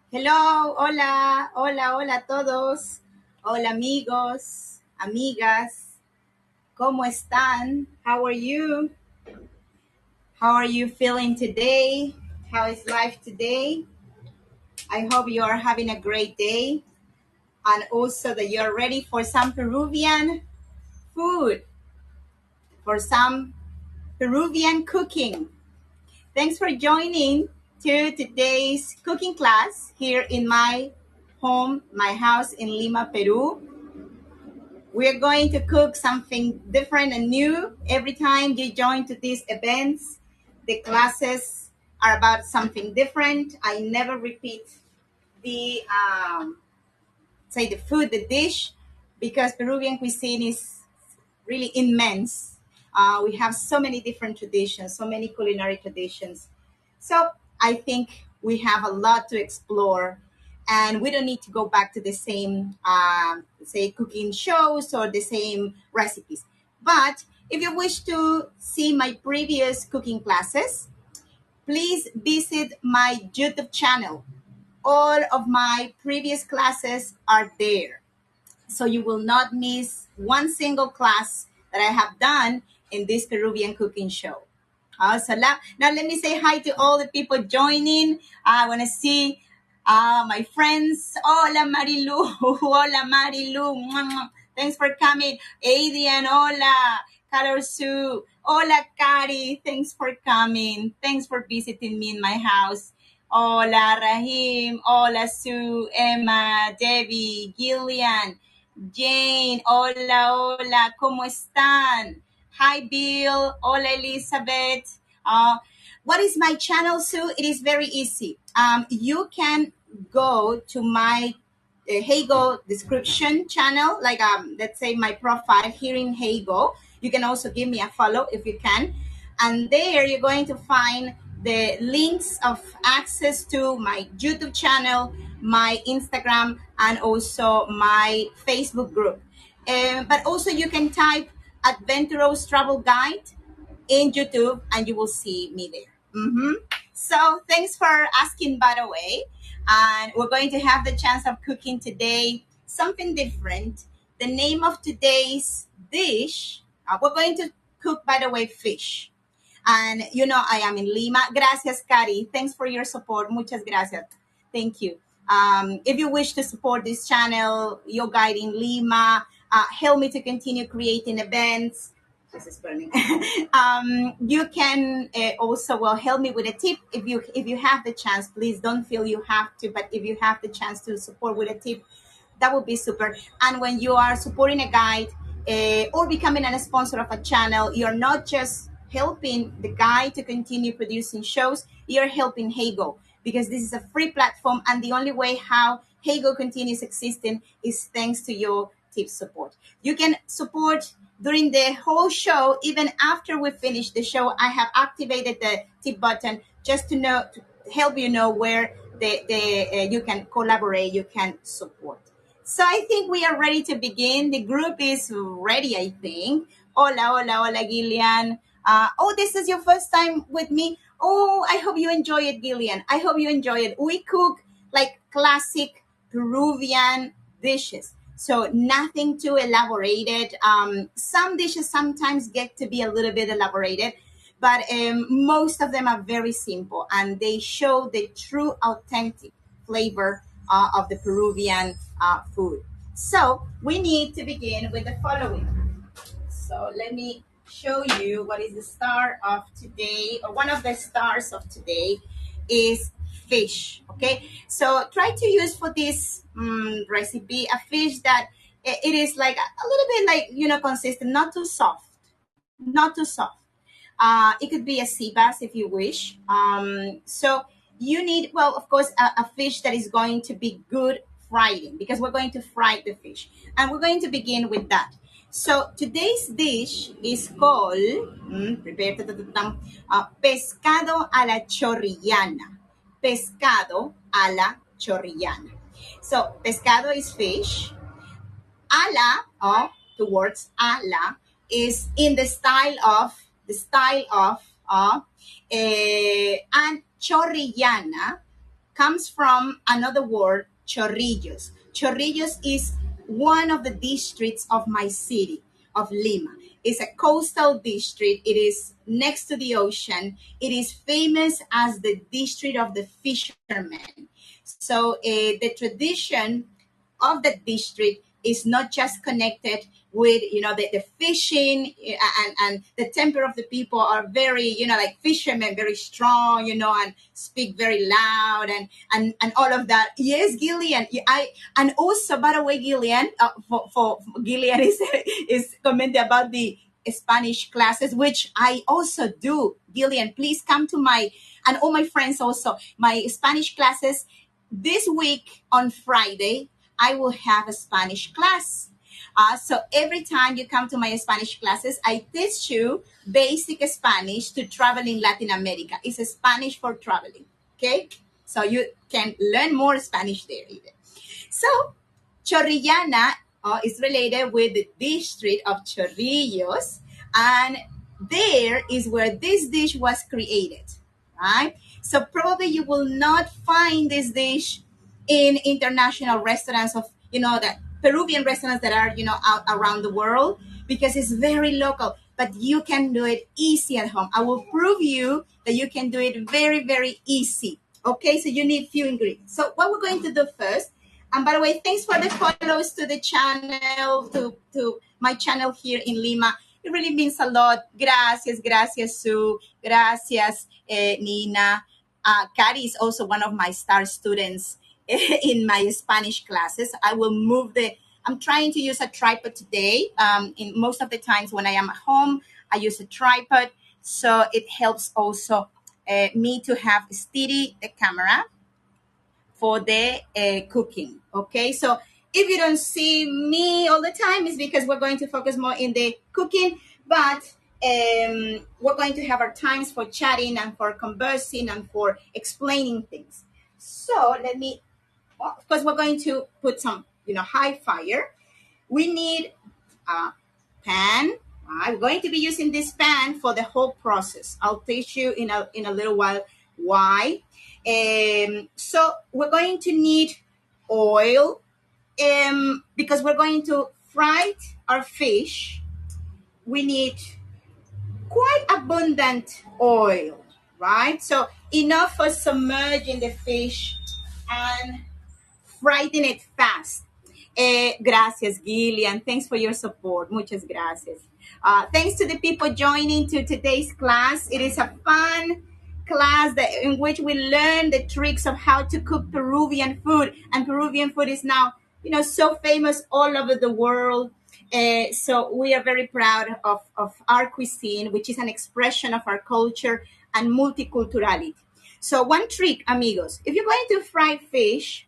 Hello, hola, hola, hola a todos. Hola amigos, amigas. ¿Cómo están? How are you? How are you feeling today? How is life today? I hope you are having a great day and also that you're ready for some Peruvian food, for some Peruvian cooking. Thanks for joining to today's cooking class here in my home, my house in Lima, Peru. We're going to cook something different and new every time you join to these events. The classes are about something different. I never repeat the the food, the dish, because Peruvian cuisine is really immense. We have so many different traditions, so many culinary traditions. So I think we have a lot to explore, and we don't need to go back to the same, say, cooking shows or the same recipes. But if you wish to see my previous cooking classes, please visit my YouTube channel. All of my previous classes are there. So you will not miss one single class that I have done in this Peruvian cooking show. Now let me say hi to all the people joining. I want to see my friends. Hola Marilu. Hola Marilu. Thanks for coming. Adrian, hola. Carol Sue. Hola Cari. Thanks for coming. Thanks for visiting me in my house. Hola Rahim. Hola Sue. Emma. Debbie. Gillian. Jane, hola, hola, ¿cómo están? Hi, Bill. Hola, Elizabeth. What is my channel, Sue? It is very easy. You can go to my Heygo description channel, like let's say my profile here in Heygo. You can also give me a follow if you can. And there you're going to find the links of access to my YouTube channel, my Instagram, and also my Facebook group. But also you can type Adventurous Travel Guide in YouTube and you will see me there. So thanks for asking, by the way. And we're going to have the chance of cooking today something different. The name of today's dish, we're going to cook, by the way, fish. And you know, I am in Lima. Gracias, Cari. Thanks for your support. Muchas gracias. Thank you. If you wish to support this channel, your guide in Lima, help me to continue creating events. This is burning. You can also help me with a tip if you have the chance. Please don't feel you have to, but if you have the chance to support with a tip, that would be super. And when you are supporting a guide or becoming a sponsor of a channel, you're not just helping the guide to continue producing shows, you're helping Heygo, because this is a free platform, and the only way how Heygo continues existing is thanks to your tip support. You can support during the whole show. Even after we finish the show, I have activated the tip button just to help you know where you can collaborate, you can support. So I think we are ready to begin. The group is ready, I think. Hola, hola, hola, Gillian. This is your first time with me. Oh, I hope you enjoy it, Gillian. I hope you enjoy it. We cook like classic Peruvian dishes. So nothing too elaborated. Some dishes sometimes get to be a little bit elaborated, but most of them are very simple, and they show the true authentic flavor of the Peruvian food. So we need to begin with the following. So let me show you what is the star of today, or one of the stars of today is fish. Okay, so try to use for this recipe a fish that it is like a little bit like, consistent, not too soft, not too soft. It could be a sea bass if you wish. So you need, well, of course, a fish that is going to be good frying, because we're going to fry the fish. And we're going to begin with that. So today's dish is called, pescado a la chorrillana. Pescado a la chorrillana. So pescado is fish. Two words, ala, is in the style of, and chorrillana comes from another word, Chorrillos. Chorrillos is one of the districts of my city of Lima. It's a coastal district. It is next to the ocean. It is famous as the district of the fishermen. So the tradition of the district is not just connected with the fishing, and the temper of the people are very like fishermen, very strong, and speak very loud, and all of that. Yes, Gillian, I and also, by the way, Gillian, for Gillian is commenting about the Spanish classes, which I also do. Gillian, please come to my, and all my friends also, my Spanish classes. This week on Friday, I will have a Spanish class. So every time you come to my Spanish classes, I teach you basic Spanish to travel in Latin America. It's a Spanish for traveling, okay? So you can learn more Spanish there even. So Chorrillana is related with the district of Chorrillos, and there is where this dish was created, right? So probably you will not find this dish in international restaurants of, the Peruvian restaurants that are, out around the world, because it's very local, but you can do it easy at home. I will prove you that you can do it very, very easy. Okay, so you need few ingredients. So what we're going to do first, and by the way, thanks for the follows to the channel, to my channel here in Lima. It really means a lot. Gracias, Sue. Gracias, Nina. Cari is also one of my star students in my Spanish classes. I'm trying to use a tripod today. In most of the times when I am at home, I use a tripod. So it helps also me to have steady the camera for the cooking. Okay, so if you don't see me all the time, it's because we're going to focus more in the cooking, but we're going to have our times for chatting and for conversing and for explaining things. So of course, we're going to put some, high fire. We need a pan. I'm going to be using this pan for the whole process. I'll teach you in a little while why. So we're going to need oil, because we're going to fry our fish. We need quite abundant oil, right? So enough for submerging the fish and frying it fast. Gracias, Gillian. Thanks for your support. Muchas gracias. Thanks to the people joining to today's class. It is a fun class in which we learn the tricks of how to cook Peruvian food. And Peruvian food is now, so famous all over the world. So we are very proud of our cuisine, which is an expression of our culture and multiculturality. So one trick, amigos, if you're going to fry fish,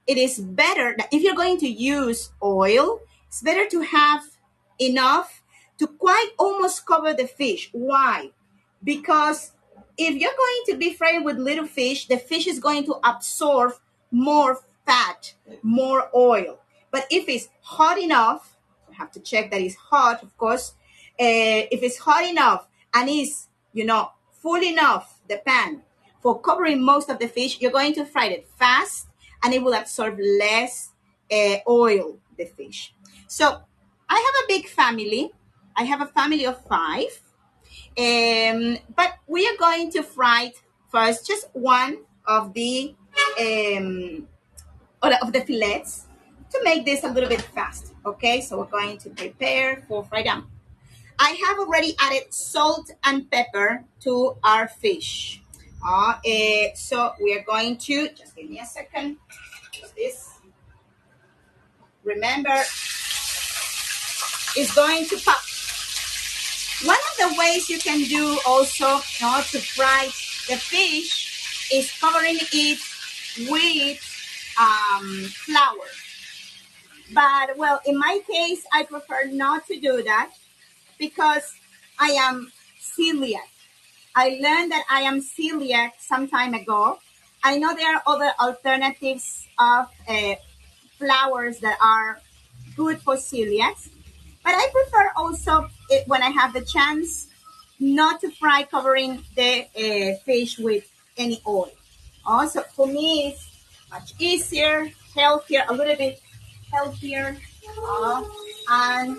it is better that if you're going to use oil, it's better to have enough to quite almost cover the fish. Why? Because if you're going to be frying with little fish, the fish is going to absorb more fat, more oil. But if it's hot enough, you have to check that it's hot, of course. If it's hot enough and is, full enough, the pan, for covering most of the fish, you're going to fry it fast, and it will absorb less oil, the fish. So I have a big family. I have a family of 5. But we are going to fry first just one of the fillets to make this a little bit fast. Okay, so we're going to prepare for fry down. I have already added salt and pepper to our fish. So we are going to, just give me a second. This, remember, is going to pop. One of the ways you can do also to fry the fish is covering it with flour. But, well, in my case, I prefer not to do that because I am celiac. I learned that I am celiac some time ago. I know there are other alternatives of flours that are good for celiacs, but I prefer also, when I have the chance, not to fry covering the fish with any oil. Also, for me, it's much easier, healthier, a little bit healthier, and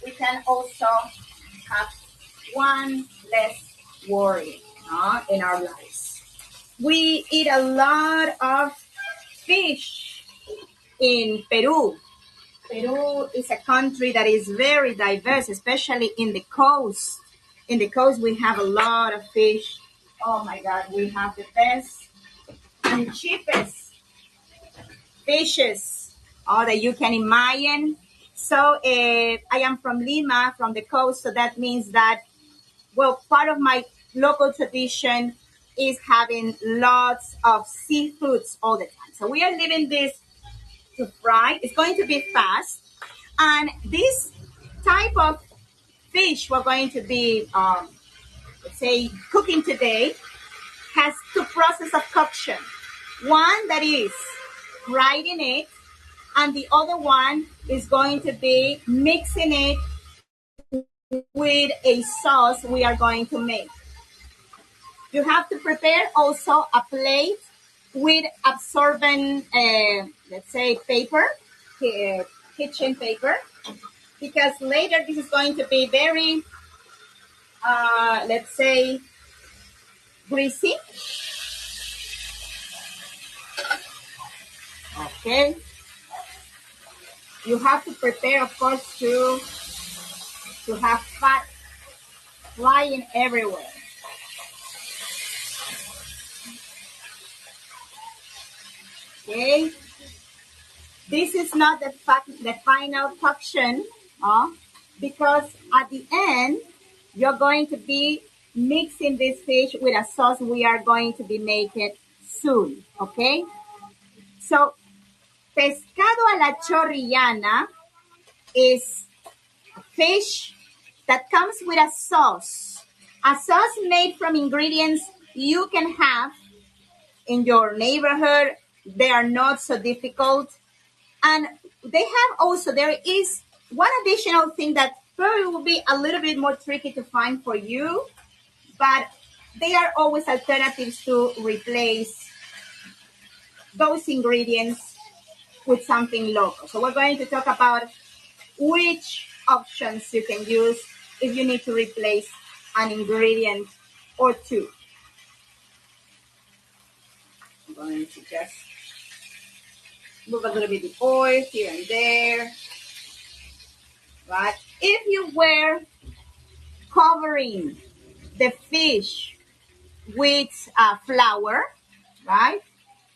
we can also have one less worry in our lives. We eat a lot of fish in Peru. Peru is a country that is very diverse, especially in the coast. In the coast, we have a lot of fish. Oh my God, we have the best and cheapest fishes that you can imagine. So I am from Lima, from the coast, so that means that, well, part of my local tradition is having lots of seafoods all the time. So we are leaving this to fry. It's going to be fast. And this type of fish we're going to be, let's say, cooking today has two processes of cooking. One that is frying it, and the other one is going to be mixing it with a sauce we are going to make. You have to prepare also a plate with absorbent, let's say, paper, kitchen paper, because later this is going to be very, let's say, greasy. Okay. You have to prepare, of course, to have fat flying everywhere. Okay. This is not the final caution, because at the end, you're going to be mixing this fish with a sauce we are going to be making soon, okay? So, pescado a la chorrillana is a fish that comes with a sauce. A sauce made from ingredients you can have in your neighborhood. They are not so difficult. And they have also, there is one additional thing that probably will be a little bit more tricky to find for you, but they are always alternatives to replace those ingredients with something local. So we're going to talk about which options you can use if you need to replace an ingredient or two. I'm going to just move a little bit of oil here and there. Right? If you were covering the fish with flour, right,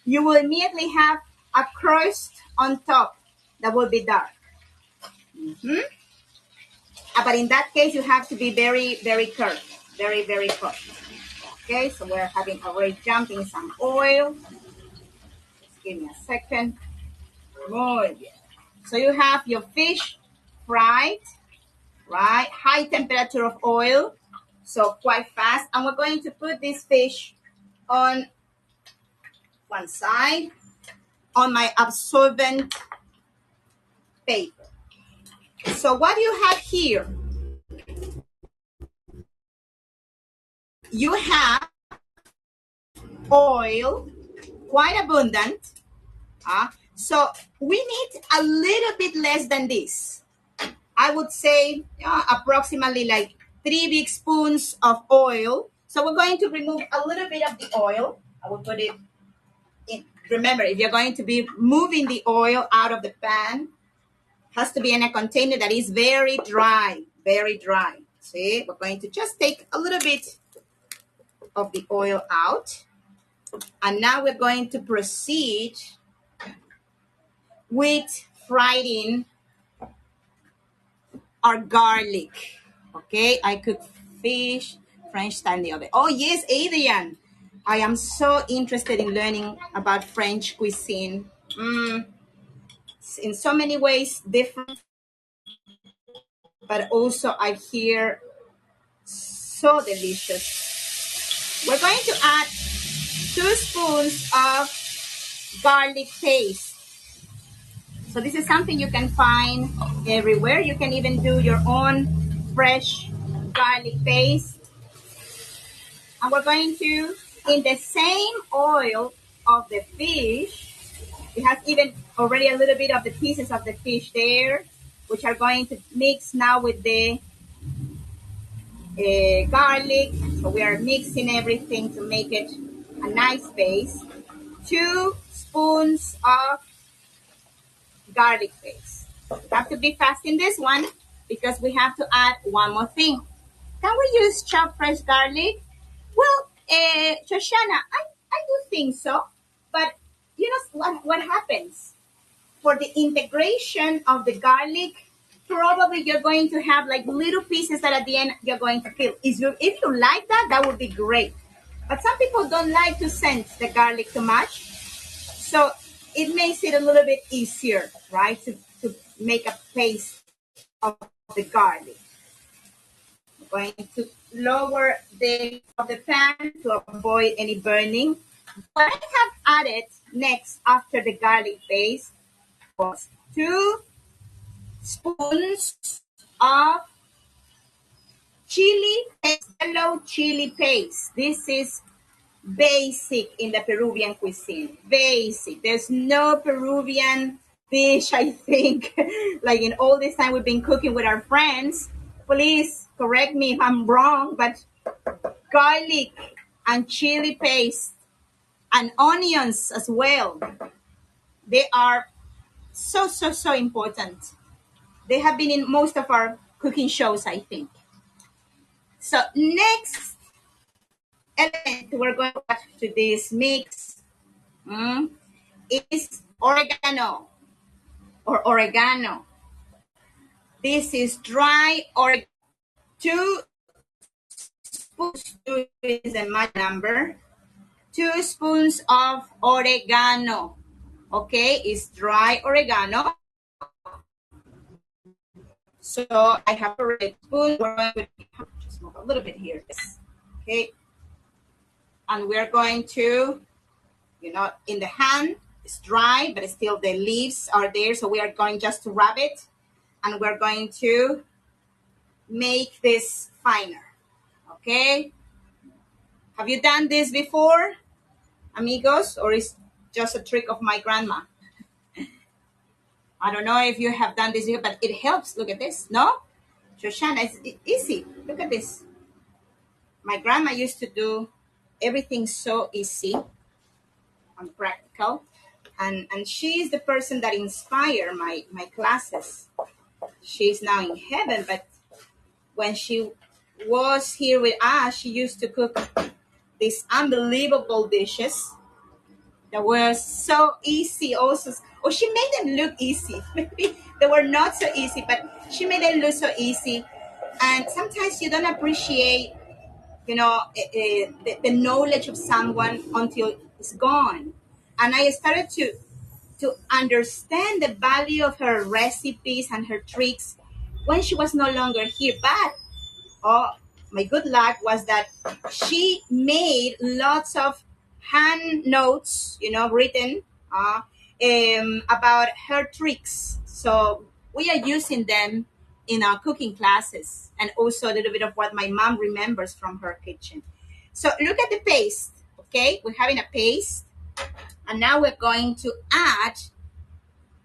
you will immediately have a crust on top that will be dark. Mm-hmm. But in that case, you have to be very, very careful, very, very cautious. Okay, so we're having already jumping some oil. Just give me a second. Muy bien. So you have your fish fried, right? High temperature of oil, so quite fast. And we're going to put this fish on one side on my absorbent paper. So what you have here, you have oil, quite abundant. So we need a little bit less than this. I would say approximately like 3 big spoons of oil. So we're going to remove a little bit of the oil. I will put it in. Remember, if you're going to be moving the oil out of the pan, it has to be in a container that is very dry, very dry. See, we're going to just take a little bit of the oil out. And now we're going to proceed with frying our garlic. Okay, I cook fish, French style in the oven. Oh yes, Adrian, I am so interested in learning about French cuisine. In so many ways different, but also I hear so delicious. We're going to add 2 spoons of garlic paste. So this is something you can find everywhere. You can even do your own fresh garlic paste. And we're going to in the same oil of the fish, it has even already a little bit of the pieces of the fish there, which are going to mix now with the garlic. So we are mixing everything to make it a nice base. 2 spoons of garlic paste. You have to be fast in this one because we have to add one more thing. Can we use chopped fresh garlic? Well, Shoshana, I do think so. But you know what happens? For the integration of the garlic, probably you're going to have like little pieces that at the end you're going to peel. If you like that, that would be great. But some people don't like to sense the garlic too much. So it makes it a little bit easier, right, to make a paste of the garlic. I'm going to lower the of the pan to avoid any burning. What I have added next after the garlic paste was 2 spoons of chili paste, yellow chili paste. This is basic in the Peruvian cuisine. Basic. There's no Peruvian dish, I think, like in all this time we've been cooking with our friends. Please correct me if I'm wrong, but garlic and chili paste and onions as well, they are so important. They have been in most of our cooking shows, I think. So next element we're going to add to this mix is oregano or oregano. This is dry oregano. 2 spoons, 2 is a match number. 2 spoons of oregano. Okay, it's dry oregano. So I have a red spoon. We're going to just move a little bit here. Okay. And we're going to, in the hand, it's dry, but still the leaves are there. So we are going just to rub it. And we're going to make this finer. Okay. Have you done this before, amigos? Or is just a trick of my grandma? I don't know if you have done this, but it helps. Look at this. No? Shoshana, it's easy. Look at this. My grandma used to do everything so easy and practical. And she is the person that inspired my classes. She's now in heaven, but when she was here with us, she used to cook these unbelievable dishes that were so easy also. Or she made them look easy. Maybe they were not so easy, but she made them look so easy. And sometimes you don't appreciate, the knowledge of someone until it's gone. And I started to understand the value of her recipes and her tricks when she was no longer here. But my good luck was that she made lots of hand notes, written about her tricks. So we are using them in our cooking classes, and also a little bit of what my mom remembers from her kitchen. So look at the paste, okay? We're having a paste, and now we're going to add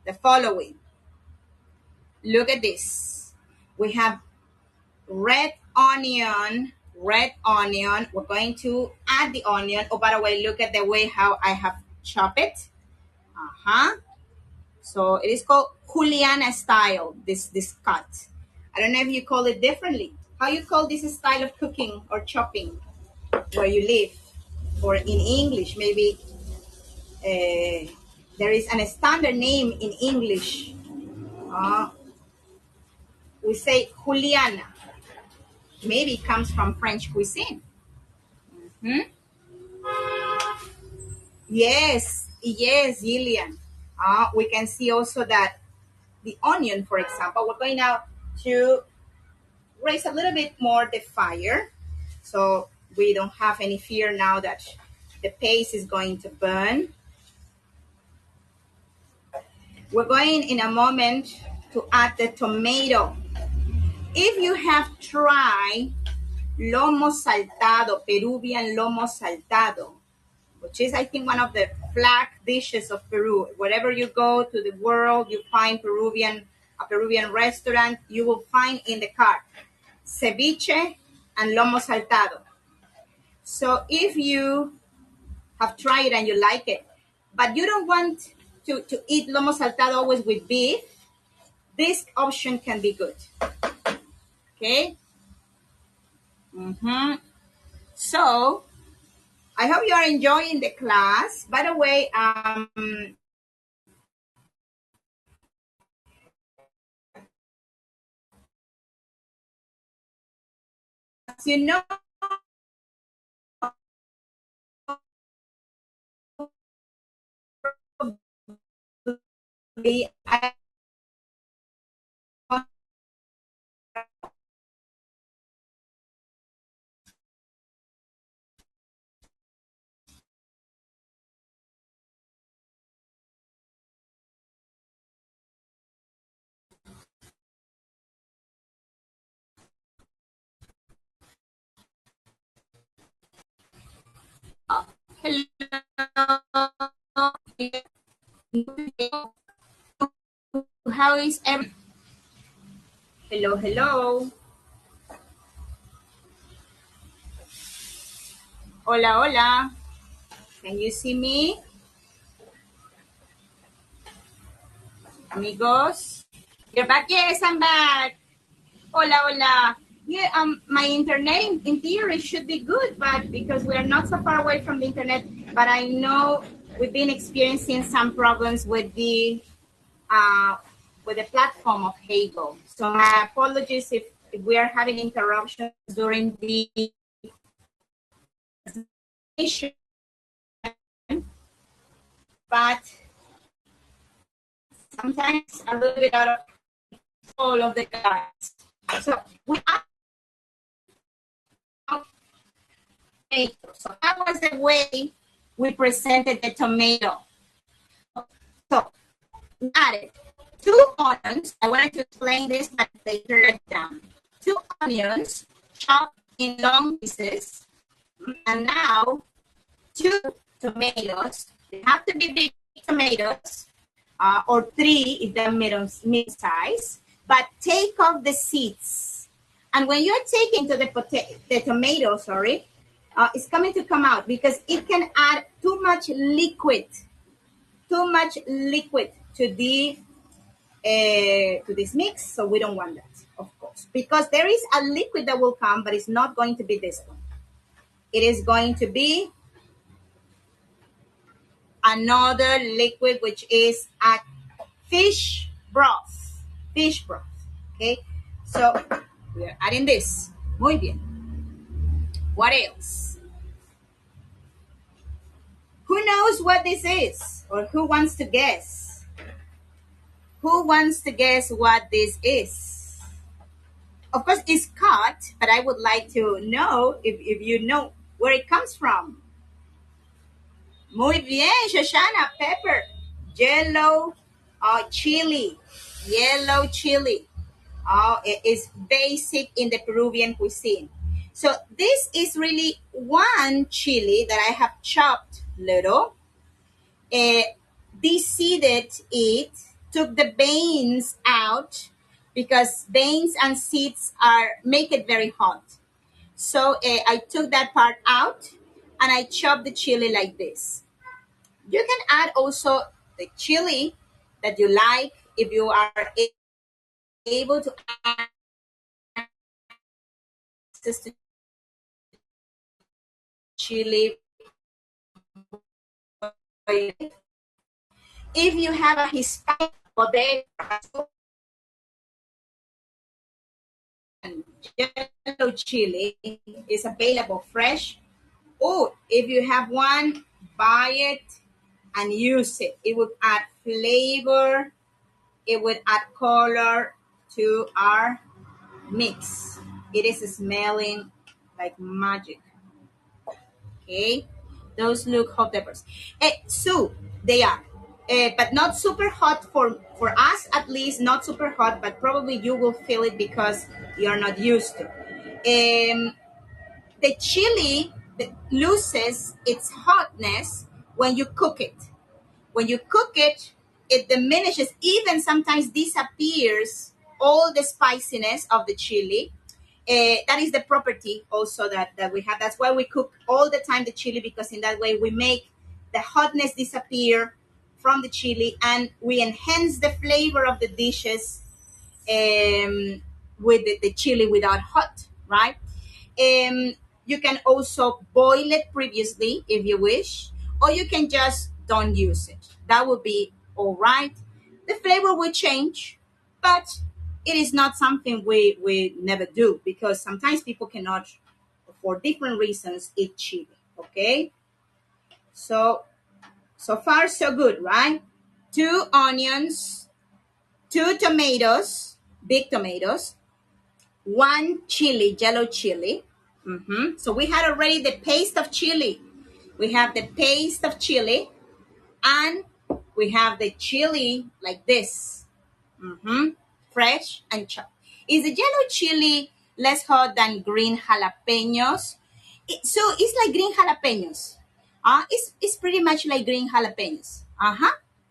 the following. Look at this. We have red onion. We're going to add the onion. Oh, by the way, look at the way how I have chopped it. So it is called Chorrillana style, this cut. I don't know if you call it differently. How you call this style of cooking or chopping where you live? Or in English, maybe there is a standard name in English. We say Juliana. Maybe it comes from French cuisine. Yes, Gillian. We can see also that the onion, for example, we're going now to raise a little bit more the fire, so we don't have any fear now that the paste is going to burn. We're going in a moment to add the tomato. If you have tried lomo saltado, Peruvian lomo saltado, which is, I think, one of the flag dishes of Peru. Wherever you go to the world, you find a Peruvian restaurant, you will find in the cart ceviche and lomo saltado. So if you have tried it and you like it, but you don't want to eat lomo saltado always with beef, this option can be good. Okay? Mm-hmm. So I hope you are enjoying the class. By the way, as you know, I hello. How is every? Hello, hello. Hola, hola. Can you see me, amigos? You're back? Yes, I'm back. Hola, hola. Yeah, my internet in theory should be good, but because we are not so far away from the internet, but I know we've been experiencing some problems uh, with the platform of Hagel. So my apologies if we are having interruptions during the presentation, but sometimes a little bit out of control of the guys. So we are tomato. So that was the way we presented the tomato. So we added 2 onions. I wanted to explain this, but they turned it down. 2 onions chopped in long pieces. And now 2 tomatoes. They have to be big tomatoes, or 3 if they're mid-size. But take off the seeds. And when you're taking to the tomato, it's coming to come out because it can add too much liquid to this mix. So we don't want that, of course, because there is a liquid that will come, but it's not going to be this one. It is going to be another liquid, which is a fish broth. Fish broth. Okay, so we're adding this. Muy bien. What else? Who knows what this is? Or who wants to guess? Who wants to guess what this is? Of course, it's cut, but I would like to know if you know where it comes from. Muy bien, Shoshana, pepper. Yellow chili. Yellow chili. It is basic in the Peruvian cuisine. So this is really one chili that I have chopped little. Deseeded it, took the veins out because veins and seeds make it very hot. So I took that part out and I chopped the chili like this. You can add also the chili that you like if you are able to add access to chili. If you have a Hispanic bodega, yellow chili is available fresh. Or if you have one, buy it and use it. It would add flavor. It would add color to our mix. It is smelling like magic. Okay, those look hot peppers. So they are, but not super hot for us, at least not super hot. But probably you will feel it because you're not used to. the chili loses its hotness when you cook it. When you cook it, it diminishes, even sometimes disappears all the spiciness of the chili. That is the property also that we have. That's why we cook all the time the chili, because in that way we make the hotness disappear from the chili and we enhance the flavor of the dishes with the chili without hot, right? You can also boil it previously if you wish, or you can just don't use it. That would be all right. The flavor will change, but it is not something we never do, because sometimes people cannot, for different reasons, eat chili. Okay, so far so good, right? 2 onions, 2 tomatoes, big tomatoes, 1 chili, yellow chili. So we had already the paste of chili. We have the paste of chili, and we have the chili like this, fresh and chopped. Is the yellow chili less hot than green jalapenos? So it's like green jalapenos. It's pretty much like green jalapenos.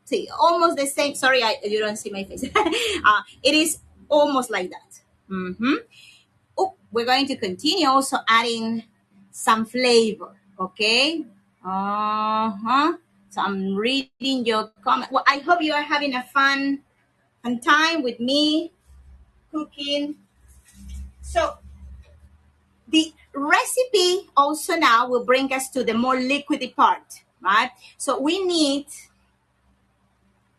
See, almost the same. Sorry, you don't see my face. It is almost like that. Oh, we're going to continue also adding some flavor, okay? So I'm reading your comment. Well, I hope you are having a fun time with me cooking. So the recipe also now will bring us to the more liquidy part, right? So we need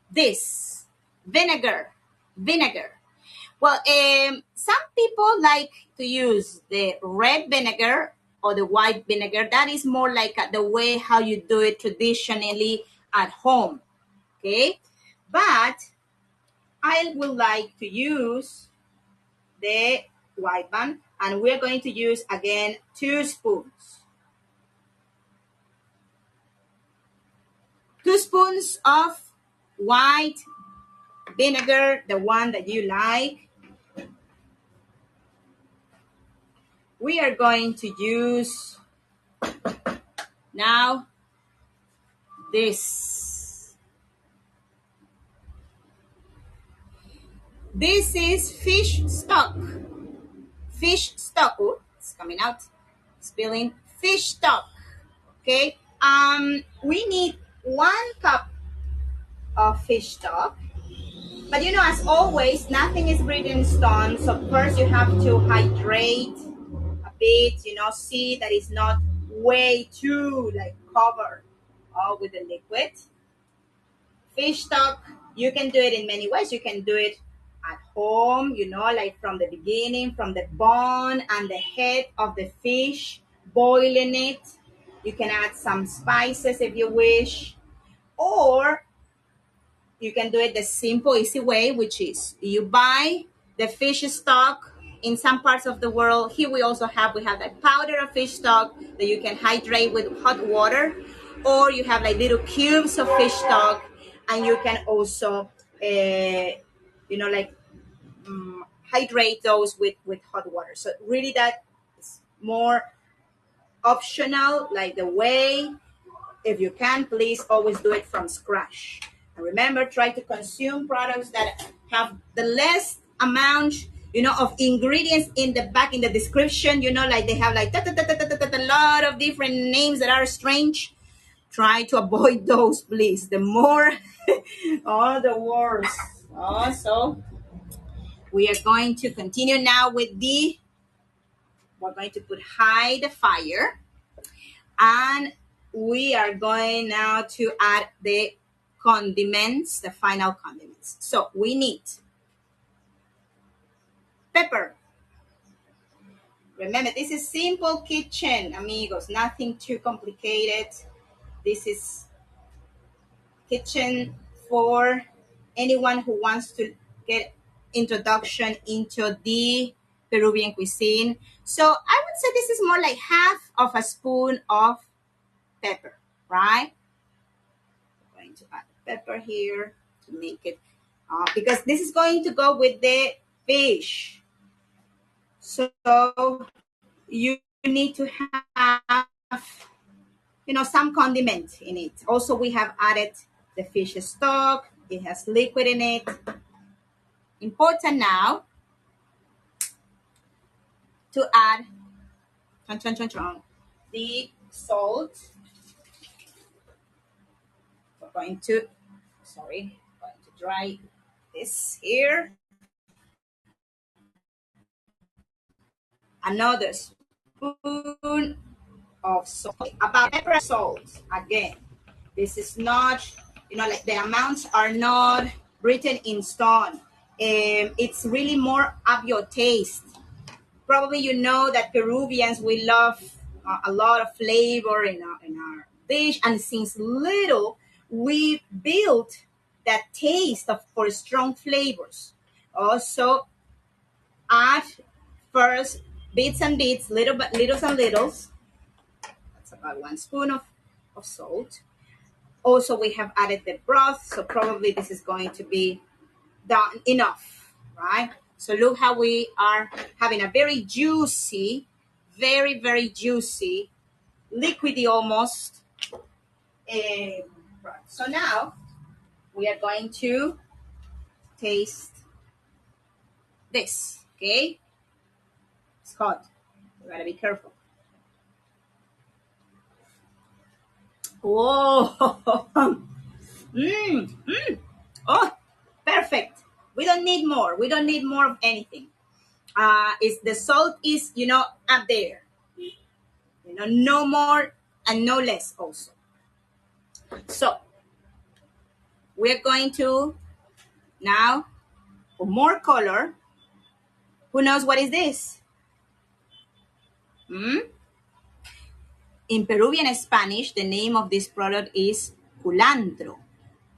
this vinegar. Well, some people like to use the red vinegar or the white vinegar. That is more like the way how you do it traditionally at home, okay? But I would like to use the white one, and we're going to use again 2 spoons. 2 spoons of white vinegar, the one that you like. We are going to use now this. This is fish stock. Fish stock. Oh, it's coming out. Spilling. Fish stock. Okay. We need 1 cup of fish stock. But as always, nothing is written in stone. So first you have to hydrate a bit, see that it's not way too covered with the liquid. Fish stock, you can do it in many ways. You can do it at home, like from the beginning, from the bone and the head of the fish, boiling it. You can add some spices if you wish, or you can do it the simple, easy way, which is you buy the fish stock. In some parts of the world, here we have like powder of fish stock that you can hydrate with hot water, or you have like little cubes of fish stock, and you can also, hydrate those with hot water. So really that is more optional, like the way. If you can, please always do it from scratch. And remember, try to consume products that have the less amount, of ingredients in the description, like they have like a lot of different names that are strange. Try to avoid those, please. The more, the worse. So we are going to continue now with we're going to put high the fire, and we are going now to add the condiments, the final condiments. So we need pepper. Remember, this is simple kitchen, amigos, nothing too complicated. This is kitchen for anyone who wants to get introduction into the Peruvian cuisine. So I would say this is more like half of a spoon of pepper, right? I'm going to add pepper here to make it, because this is going to go with the fish. So you need to have, some condiment in it. Also, we have added the fish stock. It has liquid in it. Important now to add the salt. We're going to, going to dry this here. Another spoon of salt. About pepper salt again. This is not, like the amounts are not written in stone. It's really more of your taste. Probably you know that Peruvians, we love a lot of flavor in our dish. And since little, we built that taste for strong flavors. Also, add first bits and bits, littles and littles. That's about 1 spoon of salt. Also, we have added the broth, so probably this is going to be done enough, right? So look how we are having a very juicy, very, very juicy, liquidy almost. Right. So now we are going to taste this, okay? It's hot. You gotta be careful. Whoa! Oh, perfect. We don't need more. We don't need more of anything. Is the salt is up there. No more and no less also. So we're going to now for more color. Who knows what is this? In Peruvian Spanish, the name of this product is culantro.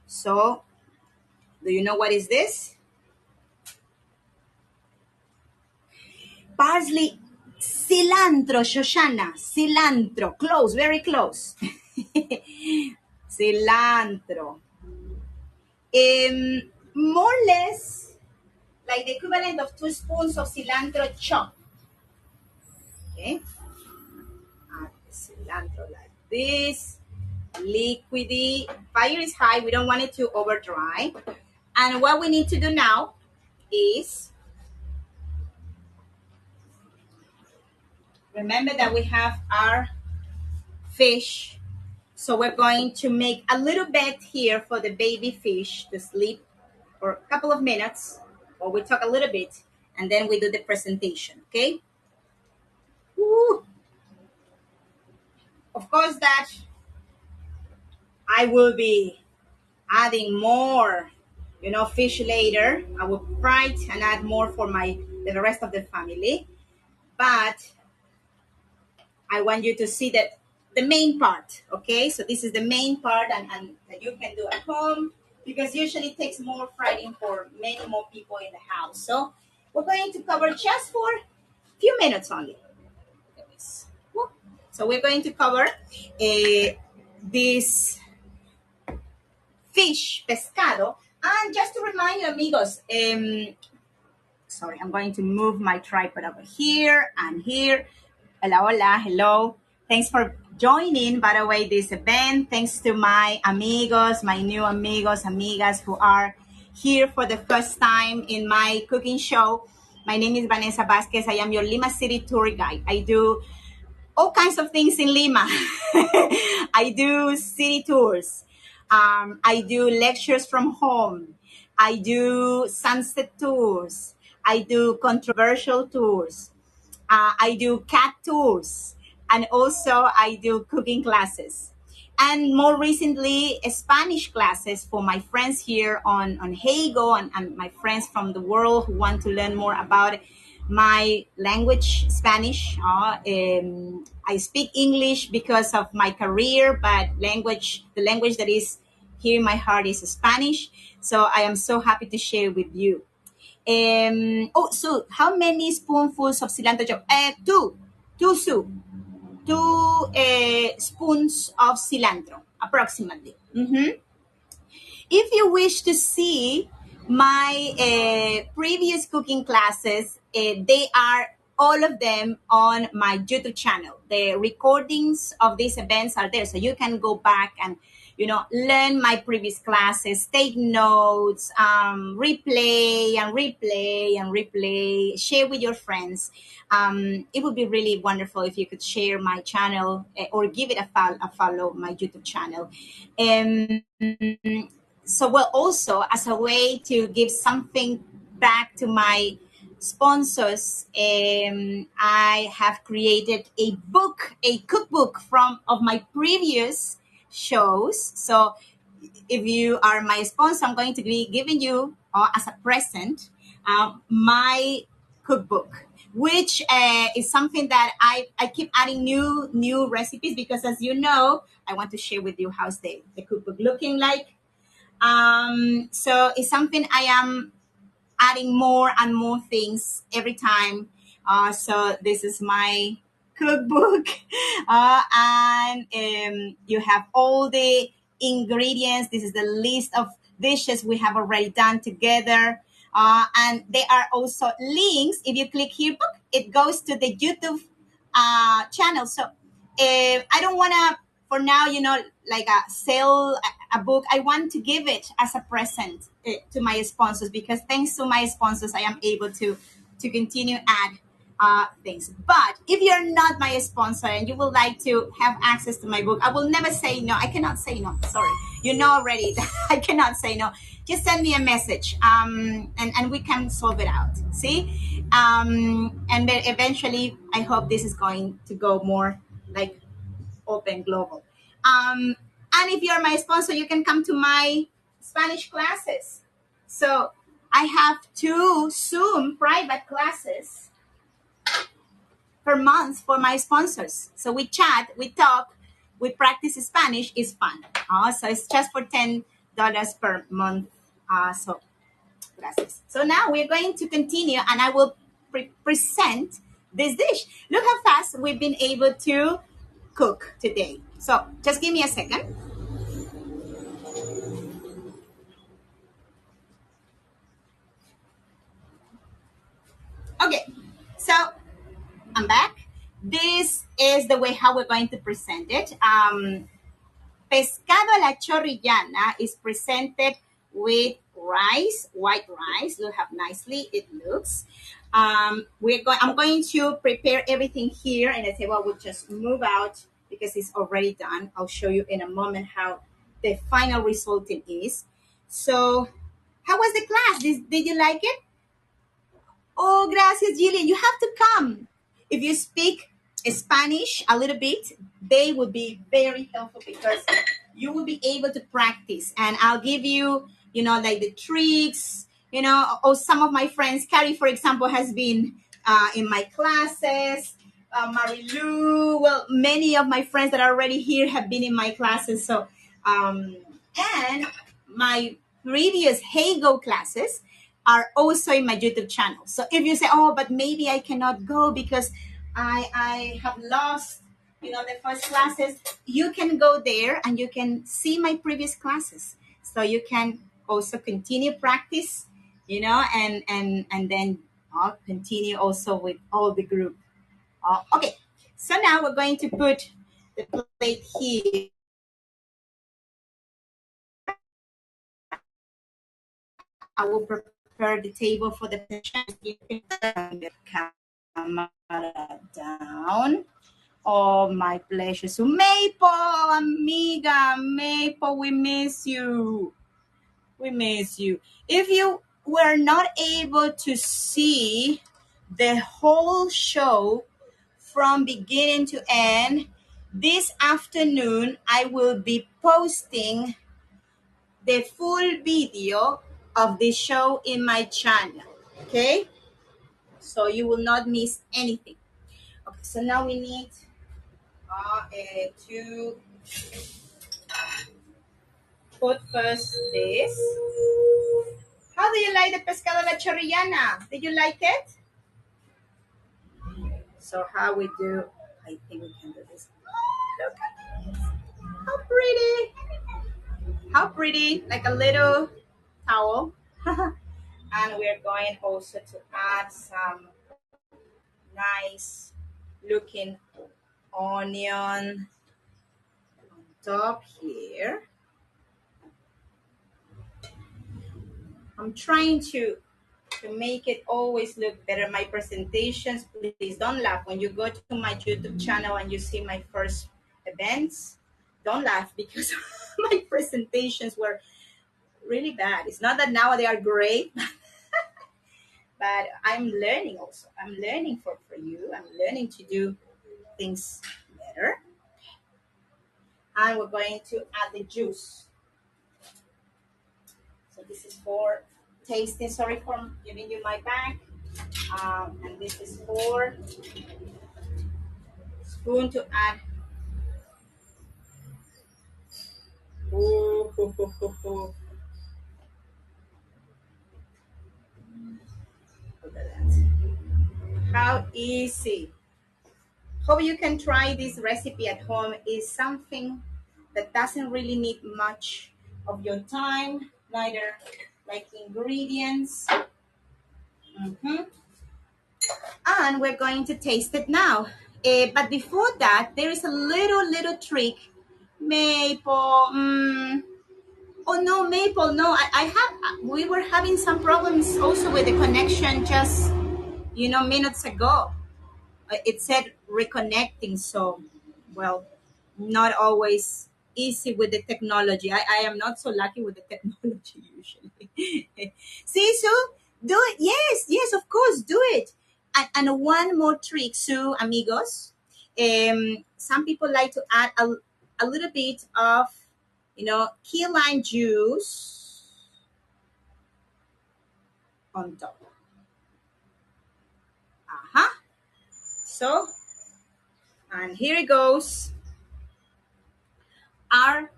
So, do you know what is this? Parsley, cilantro, Shoshana, cilantro. Close, very close. Cilantro. More or less like the equivalent of 2 spoons of cilantro chopped. Okay. Add the cilantro like this. Liquidy. Fire is high. We don't want it to over dry. And what we need to do now is remember that we have our fish. So we're going to make a little bed here for the baby fish to sleep for a couple of minutes, or we talk a little bit, and then we do the presentation, okay? Woo. Of course that I will be adding more, fish later. I will fry it and add more for the rest of the family. But I want you to see that the main part, okay? So this is the main part and that you can do at home because usually it takes more frying for many more people in the house. So we're going to cover just for a few minutes only. So we're going to cover this fish, pescado. And just to remind you, amigos, sorry, I'm going to move my tripod over here and here. Hola, hola, hello. Thanks for joining, by the way, this event. Thanks to my amigos, my new amigos, amigas who are here for the first time in my cooking show. My name is Vanessa Vasquez. I am your Lima City tour guide. I do all kinds of things in Lima. I do city tours. I do lectures from home. I do sunset tours. I do controversial tours. I do cat tours. And also I do cooking classes. And more recently, Spanish classes for my friends here on Hago and my friends from the world who want to learn more about my language, Spanish. I speak English because of my career, but the language that is here in my heart is Spanish. So I am so happy to share with you. So how many spoonfuls of cilantro chop? Two spoons of cilantro, approximately. If you wish to see my previous cooking classes, they are all of them on my YouTube channel. The recordings of these events are there, so you can go back and learn my previous classes, take notes, replay and replay and replay, share with your friends. It would be really wonderful if you could share my channel, or give it a follow, my YouTube channel. Um, so, well, also as a way to give something back to my sponsors, I have created a cookbook from of my previous shows. So if you are my sponsor, I'm going to be giving you, as a present, my cookbook, which is something that I keep adding new recipes, because, as you know, I want to share with you how's the cookbook looking like. So it's something I am adding more and more things every time. So this is my cookbook, and you have all the ingredients. This is the list of dishes we have already done together, and there are also links. If you click here, book, it goes to the YouTube channel. So I don't want to, for now, like sell a book. I want to give it as a present to my sponsors, because thanks to my sponsors, I am able to continue add things. But if you're not my sponsor and you would like to have access to my book, I will never say no. I cannot say no. Sorry, you know already that I cannot say no. Just send me a message, and we can solve it out. See, and then eventually, I hope this is going to go more like open global. And if you're my sponsor, you can come to my Spanish classes. So I have 2 Zoom private classes per month for my sponsors. So we chat, we talk, we practice Spanish. It's fun. So it's just for $10 per month. So gracias. So now we're going to continue, and I will present this dish. Look how fast we've been able to cook today. So just give me a second. Okay, so I'm back. This is the way how we're going to present it. Pescado a la Chorrillana is presented with rice, white rice. Look how nicely it looks. I'm going to prepare everything here, and the table will just move out because it's already done. I'll show you in a moment how the final result is. So, how was the class? Did you like it? Oh, gracias, Jillian. You have to come. If you speak Spanish a little bit, they would be very helpful, because you will be able to practice. And I'll give you, like the tricks, or some of my friends, Carrie, for example, has been in my classes. Marilu, well, many of my friends that are already here have been in my classes. So, and my previous Hey Go classes are also in my YouTube channel. So if you say, oh, but maybe I cannot go because I have lost, the first classes, you can go there and you can see my previous classes. So you can also continue practice, and then continue also with all the group. Okay, so now we're going to put the plate here. I will prepare the table for the session. You can turn the camera down. Oh, my pleasure. So, Maple, amiga, Maple, we miss you. We miss you. If you were not able to see the whole show from beginning to end, this afternoon I will be posting the full video of the show in my channel. Okay? So you will not miss anything. Okay, so now we need to put first this. How do you like the pescado a la chorrillana? Did you like it? So how we do, I think we can do this. Look at this. How pretty. How pretty. Like a little towel. And we're going also to add some nice looking onion on top here. I'm trying to make it always look better. My presentations, please don't laugh. When you go to my YouTube channel and you see my first events, don't laugh because my presentations were really bad. It's not that now they are great, but I'm learning also. I'm learning for you. I'm learning to do things better. And we're going to add the juice. So this is for tasting. Sorry for giving you my bag. And this is for spoon to add. Ooh, hoo, hoo, hoo, hoo. Look at that. How easy. Hope you can try this recipe at home. Is something that doesn't really need much of your time, neither like ingredients. Mhm. And we're going to taste it now. But before that, there is a little trick. Maple. Oh no, Maple. No, I have. We were having some problems also with the connection just minutes ago. It said reconnecting, so well, not always easy with the technology. I am not so lucky with the technology usually. See, Sue, do it. Yes, of course, do it. And one more trick, Sue, amigos. Some people like to add a little bit of key lime juice on top. Uh-huh. So, and here it goes. Our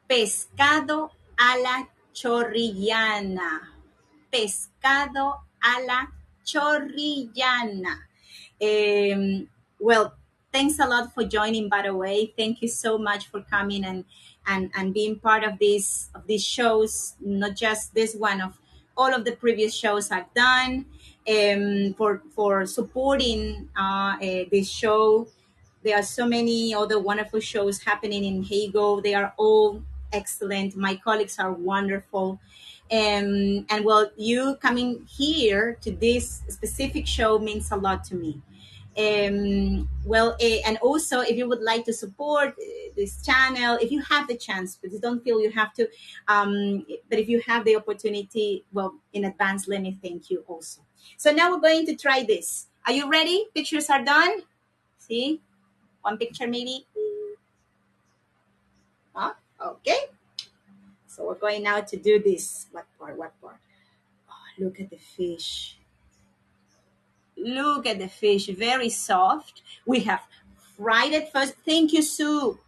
pescado a la chorrillana. Pescado a la chorrillana. Well, thanks a lot for joining, by the way. Thank you so much for coming and being part of these shows, not just this one, of all of the previous shows I've done, for supporting this show. There are so many other wonderful shows happening in Hago. They are all excellent. My colleagues are wonderful. And well, you coming here to this specific show means a lot to me. And also, if you would like to support this channel, if you have the chance, but don't feel you have to, but if you have the opportunity, well, in advance, let me thank you also. So now we're going to try this. Are you ready? Pictures are done. See? One picture maybe. Huh? Okay. So we're going now to do this. What part? Oh, look at the fish. Look at the fish. Very soft. We have fried it first. Thank you, Sue.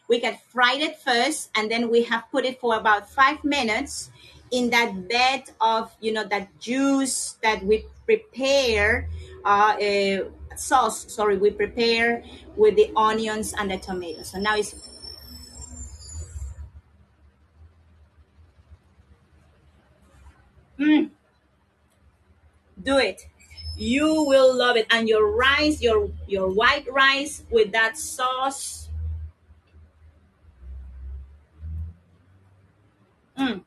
We have fried it first, and then we have put it for about 5 minutes in that bed of, that juice that we prepare, sauce, sorry, we prepare with the onions and the tomatoes. So now it's do it. You will love it. And your rice, your white rice with that sauce. Mm,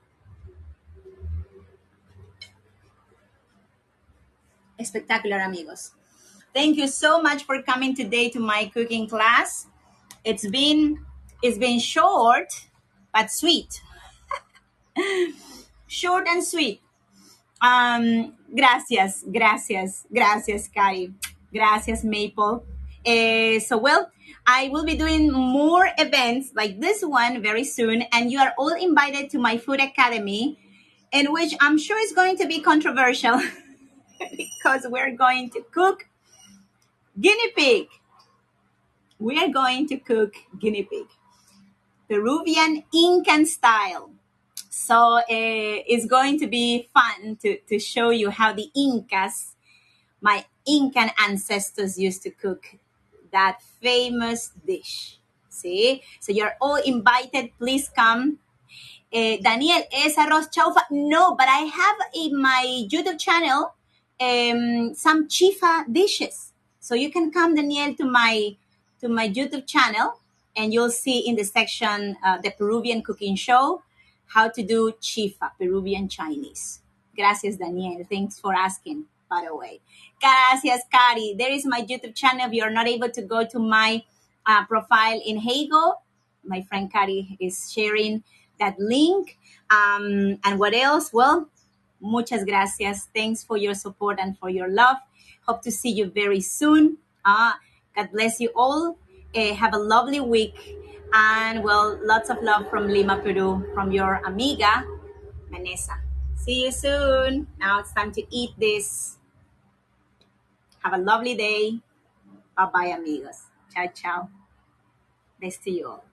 Spectacular, amigos. Thank you so much for coming today to my cooking class. It's been short but sweet. Short and sweet. Gracias, Cari. Gracias, Maple. So, well, I will be doing more events like this one very soon, and you are all invited to my food academy, in which I'm sure is going to be controversial because we're going to cook guinea pig. We are going to cook guinea pig, Peruvian Incan style. So it's going to be fun to show you how the Incas, my Incan ancestors, used to cook that famous dish. See? So you're all invited. Please come. Daniel, ¿es arroz chaufa? No, but I have in my YouTube channel some chifa dishes. So you can come, Danielle, to my YouTube channel, and you'll see in the section the Peruvian cooking show how to do chifa, Peruvian Chinese. Gracias, Danielle. Thanks for asking, by the way. Gracias, Cari. There is my YouTube channel. If you're not able to go to my profile in Hego, my friend Cari is sharing that link. And what else? Well, muchas gracias. Thanks for your support and for your love. Hope to see you very soon. God bless you all. Have a lovely week. And well, lots of love from Lima, Peru, from your amiga, Vanessa. See you soon. Now it's time to eat this. Have a lovely day. Bye bye, amigos. Ciao, ciao. Best to you all.